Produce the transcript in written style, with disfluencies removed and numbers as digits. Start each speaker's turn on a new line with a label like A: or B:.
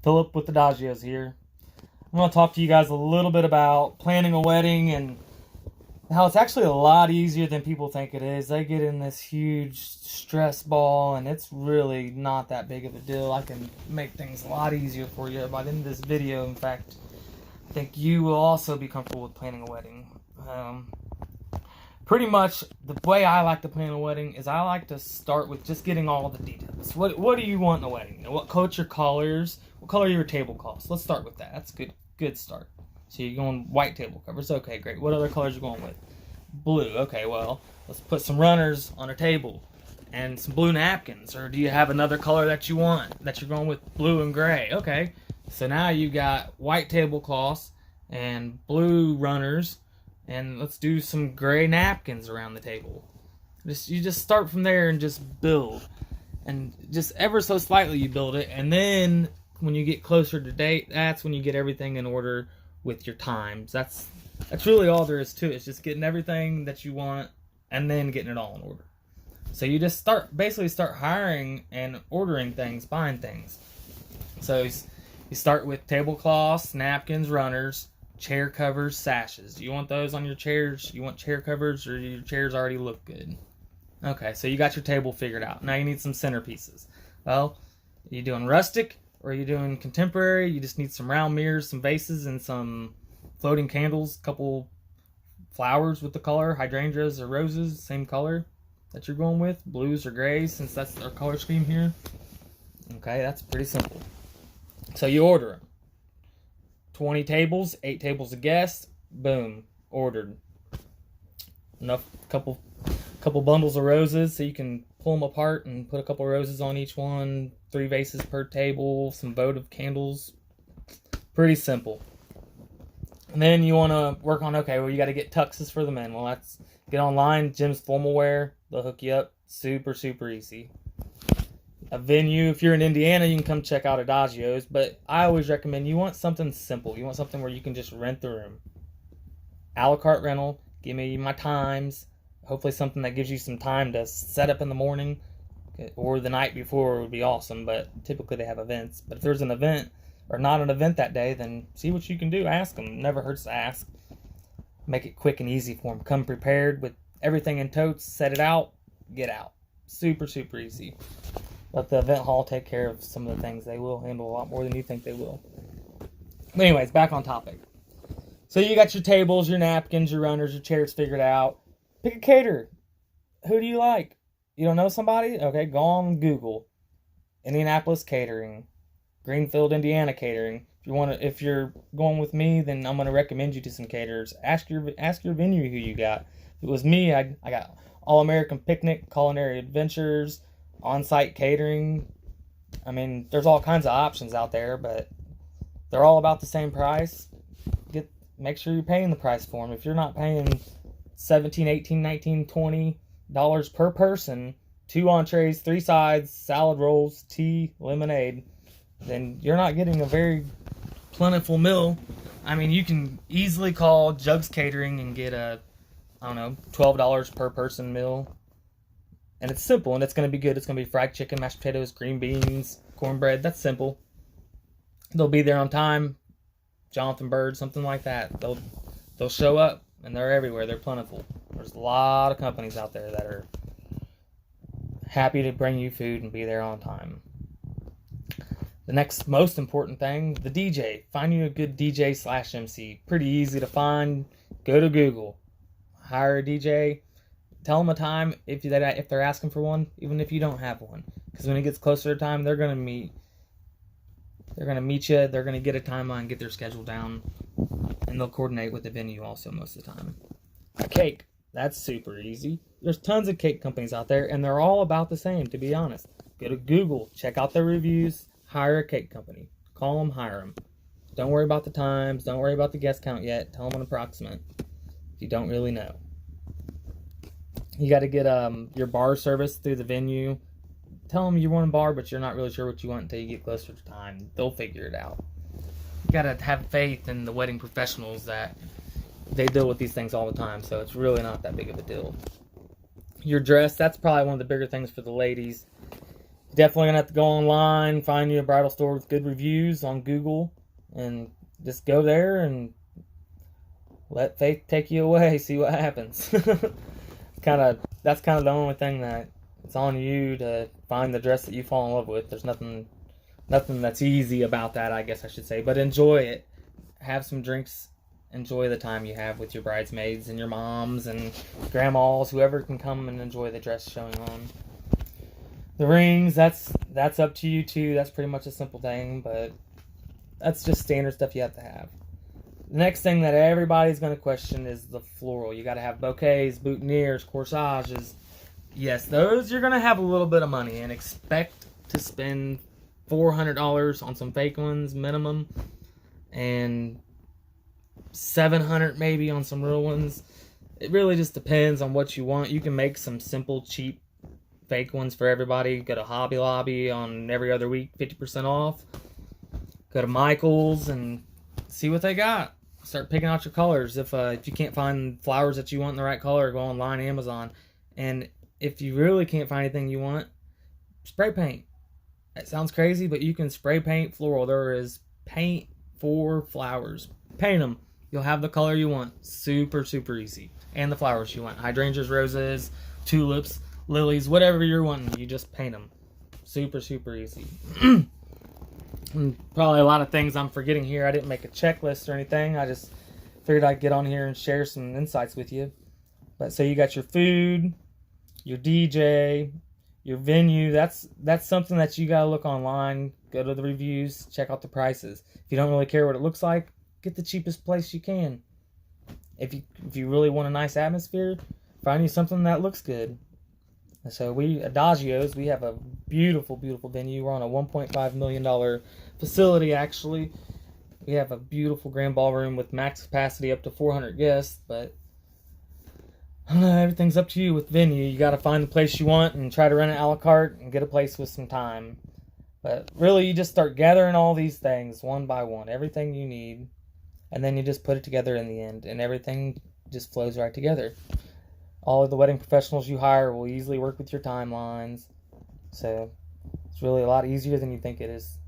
A: Philip with Adagios here. I'm going to talk to you guys a little bit about planning a wedding and how it's actually a lot easier than people think it is. They get in this huge stress ball and it's really not that big of a deal. I can make things a lot easier for you by the end of this video. In fact, I think you will also be comfortable with planning a wedding. Pretty much the way I like to plan a wedding is I like to start with just getting all the details. What do you want in a wedding? What culture colors? What color are your tablecloths? Let's start with that. That's a good start. So you're going white table covers. Okay, great. What other colors are you going with? Blue. Okay, well, let's put some runners on a table and some blue napkins. Or do you have another color that you want that you're going with blue and gray? Okay, so now you got white tablecloths and blue runners. And let's do some gray napkins around the table. You just start from there and just build. And just ever so slightly you build it. And then when you get closer to date, that's when you get everything in order with your times. That's really all there is to it. It's just getting everything that you want and then getting it all in order. So you just basically start hiring and ordering things, buying things. So you start with tablecloths, napkins, runners, chair covers, sashes. Do you want those on your chairs? You want chair covers, or your chairs already look good? Okay, so you got your table figured out. Now you need some centerpieces. Well, are you doing rustic or are you doing contemporary? You just need some round mirrors, some vases, and some floating candles, a couple flowers with the color, hydrangeas or roses, same color that you're going with, blues or grays, since that's our color scheme here. Okay, that's pretty simple. So you order them. 20 tables, 8 tables of guests, boom, ordered. Enough, couple bundles of roses so you can pull them apart and put a couple roses on each one, 3 vases per table, some votive candles. Pretty simple. And then you want to work on, okay, well, you got to get tuxes for the men. Well, that's get online, Jim's Formal Wear, they'll hook you up. Super, super easy. A venue, if you're in Indiana, you can come check out Adagios, but I always recommend you want something simple. You want something where you can just rent the room. A la carte rental, give me my times, hopefully something that gives you some time to set up in the morning or the night before would be awesome, but typically they have events. But if there's an event or not an event that day, then see what you can do. Ask them. Never hurts to ask. Make it quick and easy for them. Come prepared with everything in totes, set it out, get out. Super, super easy. Let the event hall take care of some of the things. They will handle a lot more than you think they will. But anyways, back on topic. So you got your tables, your napkins, your runners, your chairs figured out. Pick a caterer. Who do you like? You don't know somebody? Okay, go on Google. Indianapolis Catering. Greenfield, Indiana Catering. If you're going with me, then I'm going to recommend you to some caterers. Ask your venue who you got. If it was me, I got All American Picnic, Culinary Adventures, on-site catering. I mean, there's all kinds of options out there, but they're all about the same price. Make sure you're paying the price for them. If you're not paying $17, $18, $19, $20 per person, 2 entrees, 3 sides, salad rolls, tea, lemonade, then you're not getting a very plentiful meal. I mean, you can easily call Jugs Catering and get a, $12 per person meal. And it's simple, and it's going to be good. It's going to be fried chicken, mashed potatoes, green beans, cornbread. That's simple. They'll be there on time. Jonathan Bird, something like that. They'll show up, and they're everywhere. They're plentiful. There's a lot of companies out there that are happy to bring you food and be there on time. The next most important thing, the DJ. Find you a good DJ/MC. Pretty easy to find. Go to Google. Hire a DJ. Tell them a time if they're asking for one, even if you don't have one. Because when it gets closer to time, they're gonna meet you. They're gonna get a timeline, get their schedule down, and they'll coordinate with the venue also most of the time. A cake, that's super easy. There's tons of cake companies out there, and they're all about the same. To be honest, go to Google, check out their reviews, hire a cake company, call them, hire them. Don't worry about the times. Don't worry about the guest count yet. Tell them an approximate if you don't really know. You got to get your bar service through the venue. Tell them you want a bar, but you're not really sure what you want until you get closer to time. They'll figure it out. You got to have faith in the wedding professionals that they deal with these things all the time, so it's really not that big of a deal. Your dress, that's probably one of the bigger things for the ladies. Definitely gonna have to go online, find you a bridal store with good reviews on Google, and just go there and let faith take you away. See what happens. That's kind of the only thing that it's on you to find the dress that you fall in love with. There's nothing that's easy about that, I guess I should say. But enjoy it. Have some drinks. Enjoy the time you have with your bridesmaids and your moms and grandmas, whoever can come and enjoy the dress showing on. The rings, that's up to you too. That's pretty much a simple thing, but that's just standard stuff you have to have. The next thing that everybody's going to question is the floral. You got to have bouquets, boutonnieres, corsages. Yes, those you're going to have a little bit of money, and expect to spend $400 on some fake ones minimum, and $700 maybe on some real ones. It really just depends on what you want. You can make some simple, cheap fake ones for everybody. Go to Hobby Lobby on every other week, 50% off. Go to Michael's and see what they got. Start picking out your colors. If you can't find flowers that you want in the right color, go online, Amazon. And if you really can't find anything you want, spray paint. That sounds crazy, but you can spray paint floral. There is paint for flowers. Paint them. You'll have the color you want. Super, super easy. And the flowers you want. Hydrangeas, roses, tulips, lilies, whatever you're wanting. You just paint them. Super, super easy. Probably a lot of things I'm forgetting here. I didn't make a checklist or anything. I just figured I'd get on here and share some insights with you. But so you got your food, your DJ, your venue. That's something that you gotta look online. Go to the reviews, check out the prices. If you don't really care what it looks like, get the cheapest place you can. If you really want a nice atmosphere, find you something that looks good. So Adagio's, we have a beautiful, beautiful venue. We're on a $1.5 million facility, actually. We have a beautiful grand ballroom with max capacity up to 400 guests, but everything's up to you with venue. You got to find the place you want and try to rent it a la carte and get a place with some time. But really, you just start gathering all these things one by one, everything you need, and then you just put it together in the end, and everything just flows right together. All of the wedding professionals you hire will easily work with your timelines. So it's really a lot easier than you think it is.